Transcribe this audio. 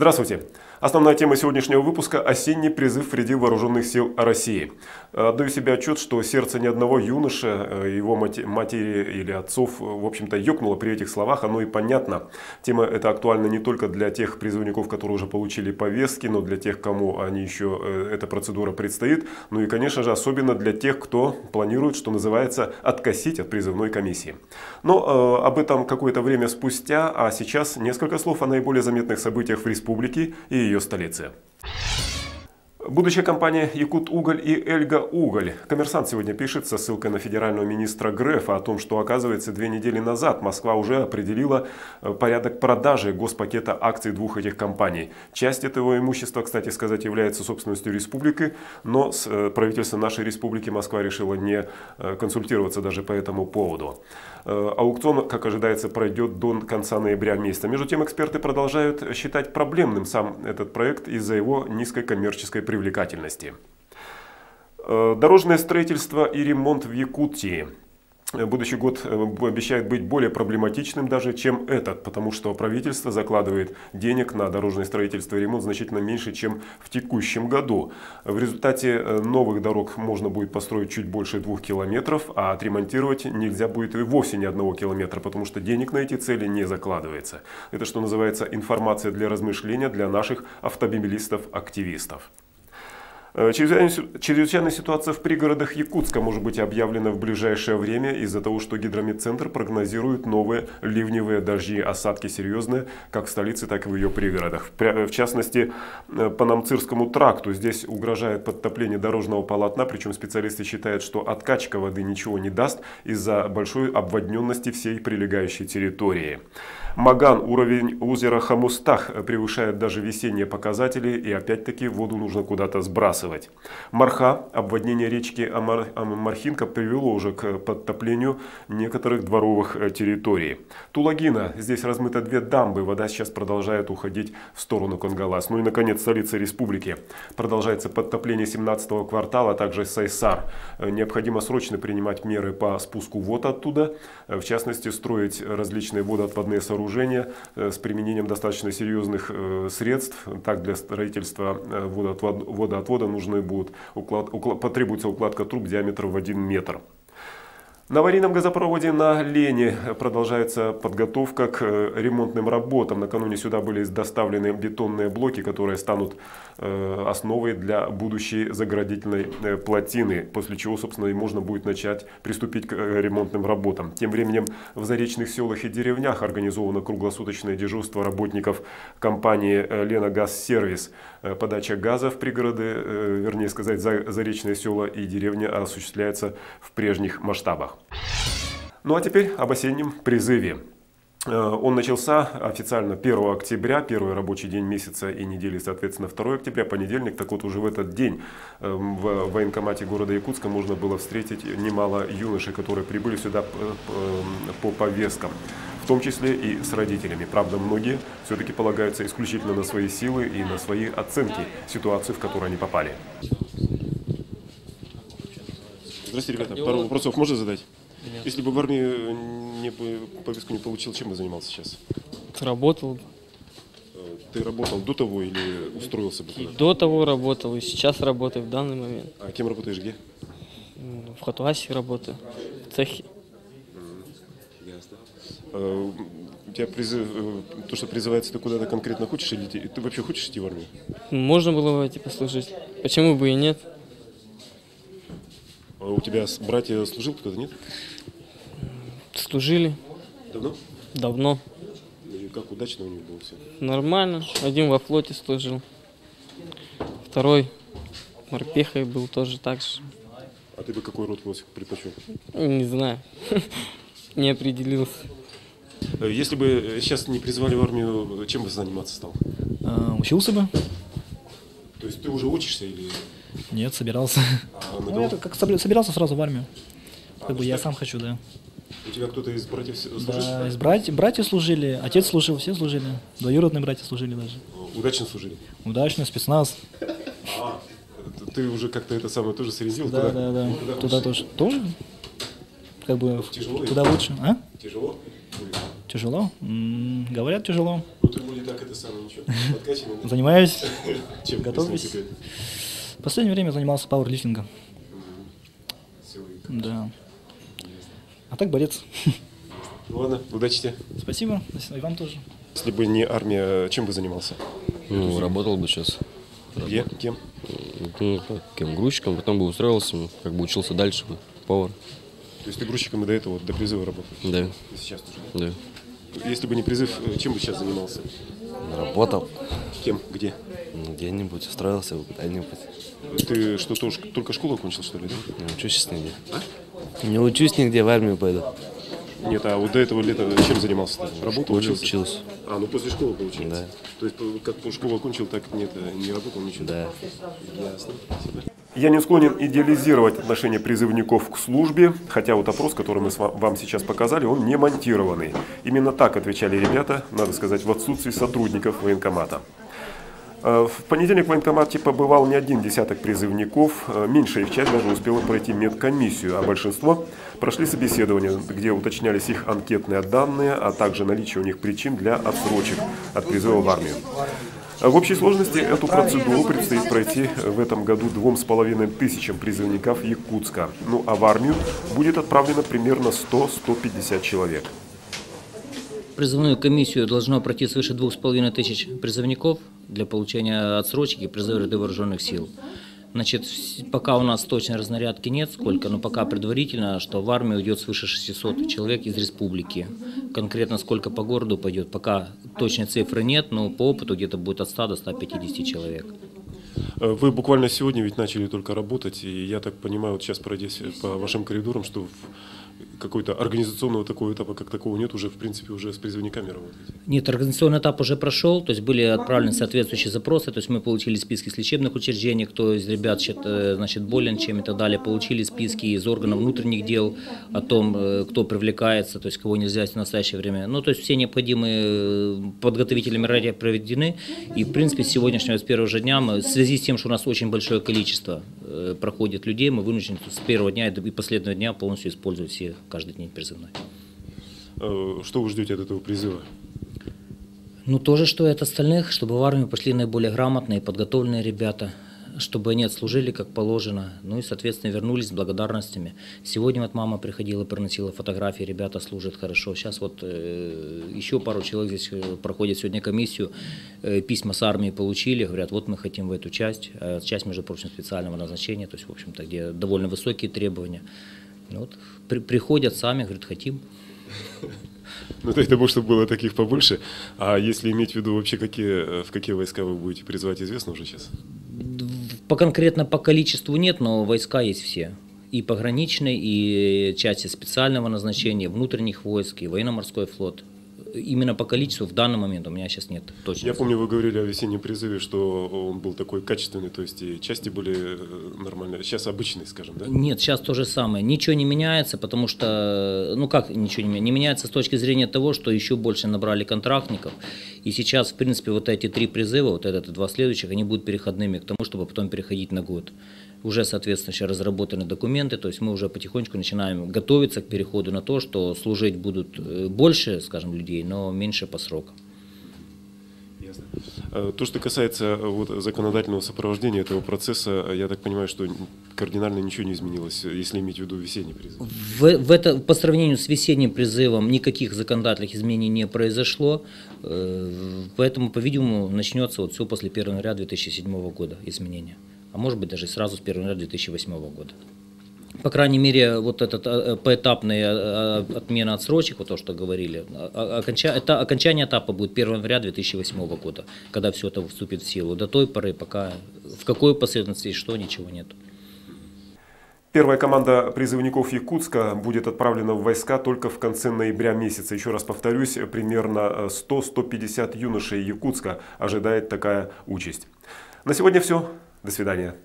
Здравствуйте! Основная тема сегодняшнего выпуска – осенний призыв в ряды вооруженных сил России. Отдаю себе отчет, что сердце ни одного юноши, его матери или отцов, в общем-то, ёкнуло при этих словах, оно и понятно. Тема эта актуальна не только для тех призывников, которые уже получили повестки, но для тех, кому эта процедура предстоит, ну и, конечно же, особенно для тех, кто планирует, что называется, откосить от призывной комиссии. Но об этом какое-то время спустя, а сейчас несколько слов о наиболее заметных событиях в республике и ее столице. Будущая компания «Якутуголь» и «Эльга-Уголь». «Коммерсант» сегодня пишет со ссылкой на федерального министра Грефа о том, что, оказывается, 2 недели назад Москва уже определила порядок продажи госпакета акций двух этих компаний. Часть этого имущества, кстати сказать, является собственностью республики, но с правительством нашей республики Москва решила не консультироваться даже по этому поводу. Аукцион, как ожидается, пройдет до конца ноября месяца. Между тем, эксперты продолжают считать проблемным сам этот проект из-за его низкой коммерческой привлекательности. Дорожное строительство и ремонт в Якутии. Будущий год обещает быть более проблематичным даже, чем этот, потому что правительство закладывает денег на дорожное строительство и ремонт значительно меньше, чем в текущем году. В результате новых дорог можно будет построить чуть больше 2 километров, а отремонтировать нельзя будет и вовсе ни 1 километра, потому что денег на эти цели не закладывается. Это, что называется, информация для размышления для наших автомобилистов-активистов. Чрезвычайная ситуация в пригородах Якутска может быть объявлена в ближайшее время из-за того, что гидрометцентр прогнозирует новые ливневые дожди, осадки серьезные, как в столице, так и в ее пригородах. В частности, по Намцирскому тракту здесь угрожает подтопление дорожного полотна, причем специалисты считают, что откачка воды ничего не даст из-за большой обводненности всей прилегающей территории. Маган, уровень озера Хамустах превышает даже весенние показатели, и опять-таки воду нужно куда-то сбрасывать. Марха, обводнение речки Мархинка привело уже к подтоплению некоторых дворовых территорий. Тулагина, здесь размыто 2 дамбы, вода сейчас продолжает уходить в сторону Конгалас. Ну и, наконец, столица республики. Продолжается подтопление 17-го квартала, а также Сайсар. Необходимо срочно принимать меры по спуску вод оттуда, в частности, строить различные водоотводные сооружения с применением достаточно серьезных средств. Так, для строительства водоотвода потребуется укладка труб диаметром в 1 метр. На аварийном газопроводе на Лене продолжается подготовка к ремонтным работам. Накануне сюда были доставлены бетонные блоки, которые станут основой для будущей заградительной плотины, после чего, собственно, и можно будет приступить к ремонтным работам. Тем временем в заречных селах и деревнях организовано круглосуточное дежурство работников компании «Леногазсервис». Подача газа в пригороды, вернее сказать, заречные села и деревни осуществляется в прежних масштабах. Ну а теперь об осеннем призыве. Он начался официально 1 октября, первый рабочий день месяца и недели, соответственно, 2 октября, понедельник. Так вот, уже в этот день в военкомате города Якутска можно было встретить немало юношей, которые прибыли сюда по повесткам, в том числе и с родителями. Правда, многие все-таки полагаются исключительно на свои силы и на свои оценки ситуации, в которую они попали. Здравствуйте, ребята. Пару вопросов можно задать? Нет. Если бы в армии повестку не получил, чем бы занимался сейчас? Работал. Ты работал до того или устроился бы туда? И до того работал, и сейчас работаю в данный момент. А кем работаешь где? В Хатуасе работаю, в цехе. Ясно. У тебя то, что призывается, ты куда-то конкретно хочешь или ты вообще хочешь идти в армию? Можно было бы послужить. Почему бы и нет? А у тебя братья служил кто-то, нет? Служили. Давно? Давно. И как удачно у них было все? Нормально. Один во флоте служил. Второй морпехой был тоже так же. А ты бы какой род войск предпочел? Не знаю. Не определился. Если бы сейчас не призвали в армию, чем бы заниматься стал? Учился бы. То есть ты уже учишься или... Нет, собирался. Ну, это как собирался сразу в армию. Как бы я сам хочу, да. У тебя кто-то из братьев служил? Да, из братья служили, отец служил, все служили. Двоюродные братья служили даже. Удачно служили? Удачно, спецназ. Ты уже как-то это самое тоже сориентировал? Да, да. Туда тоже. Тоже? Как бы тяжело, туда лучше. А? Тяжело? Тяжело? Говорят, тяжело. Ну, ты вроде как это самое ничего? Подкачанный, да? Занимаюсь. Чем Готовлюсь. вкуснее В последнее время занимался пауэрлифтингом. такое? Да. А так борец. Ну ладно, удачи тебе. Спасибо. И вам тоже. Если бы не армия, чем бы занимался? Ну, работал бы сейчас. Где? Кем? Ну, как, кем? Грузчиком, потом бы устроился, как бы учился дальше бы, повар. То есть ты грузчиком и до этого, до призыва работал? Да, И сейчас тоже, да? да. Если бы не призыв, чем бы сейчас занимался? Работал Кем? Где? где-нибудь, устроился бы куда-нибудь. Ты что, тоже только школу окончил, что ли, да? Не учусь сейчас нигде. Не учусь нигде, в армию пойду. Нет, а вот до этого лета чем занимался? Работал, Школе учился? учился. А, ну после школы получается? Да. То есть как школу окончил, так нет, не работал, ничего? Да. Ясно. Спасибо. Я не склонен идеализировать отношение призывников к службе, хотя вот опрос, который мы вам сейчас показали, он не монтированный. Именно так отвечали ребята, надо сказать, в отсутствии сотрудников военкомата. В понедельник в военкомате побывал не один десяток призывников, меньшая их часть даже успела пройти медкомиссию, а большинство прошли собеседование, где уточнялись их анкетные данные, а также наличие у них причин для отсрочек от призыва в армию. В общей сложности эту процедуру предстоит пройти в этом году 2500 призывников Якутска. Ну а в армию будет отправлено примерно 100-150 человек. Призывную комиссию должно пройти свыше 2500 призывников для получения отсрочки и призыва в ряды вооруженных сил. Значит, пока у нас точной разнарядки нет, сколько, но пока предварительно, что в армию уйдет свыше 600 человек из республики. Конкретно сколько по городу пойдет, пока точной цифры нет, но по опыту где-то будет от 100 до 150 человек. Вы буквально сегодня ведь начали только работать, и я так понимаю, вот сейчас пройдясь по вашим коридорам, что какой-то организационного такого этапа, как такого нет, уже в принципе уже с призывниками работаете? Нет, организационный этап уже прошел, то есть были отправлены соответствующие запросы, то есть мы получили списки с лечебных учреждений, кто из ребят значит, болен чем и так далее, получили списки из органов внутренних дел о том, кто привлекается, то есть кого нельзя в настоящее время. Ну, то есть все необходимые подготовительные мероприятия проведены, и в принципе с сегодняшнего, с первого же дня, мы, в связи с тем, что у нас очень большое количество проходит людей, мы вынуждены с первого дня и последнего дня полностью использовать все каждый день призывной. Что вы ждете от этого призыва? Ну, то же, что и от остальных, чтобы в армию пошли наиболее грамотные, подготовленные ребята, чтобы они отслужили как положено, ну и, соответственно, вернулись с благодарностями. Сегодня вот мама приходила, приносила фотографии, ребята служат хорошо. Сейчас вот еще пару человек здесь проходят сегодня комиссию, письма с армии получили, говорят, вот мы хотим в эту часть, часть, между прочим, специального назначения, то есть, в общем-то, где довольно высокие требования. Вот, приходят сами, говорят, хотим. Ну, дай бог, чтобы было таких побольше. А если иметь в виду вообще, в какие войска вы будете призывать, известно уже сейчас? Конкретно по количеству нет, но войска есть все. И пограничные, и части специального назначения, внутренних войск, и военно-морской флот. Именно по количеству в данный момент у меня сейчас нет точно. Я помню, вы говорили о весеннем призыве, что он был такой качественный, то есть и части были нормальные. Сейчас обычные, скажем, да? Нет, сейчас то же самое. Ничего не меняется, потому что, ну как ничего не меняется? Не меняется с точки зрения того, что еще больше набрали контрактников. И сейчас, в принципе, вот эти 3 призыва, вот этот и 2 следующих, они будут переходными к тому, чтобы потом переходить на год. Уже, соответственно, сейчас разработаны документы, то есть мы уже потихонечку начинаем готовиться к переходу на то, что служить будут больше, скажем, людей, но меньше по срокам. Ясно. То, что касается вот законодательного сопровождения этого процесса, я так понимаю, что кардинально ничего не изменилось, если иметь в виду весенний призыв. По сравнению с весенним призывом никаких законодательных изменений не произошло, поэтому, по-видимому, начнется вот все после 1 января 2007 года изменения. А может быть даже сразу с 1 января 2008 года. По крайней мере, вот эта поэтапная отмена отсрочек, вот то, что говорили, окончание этапа будет 1 января 2008 года, когда все это вступит в силу. До той поры, пока в какой последовательности и что, ничего нет. Первая команда призывников Якутска будет отправлена в войска только в конце ноября месяца. Еще раз повторюсь, примерно 100-150 юношей Якутска ожидает такая участь. На сегодня все. До свидания.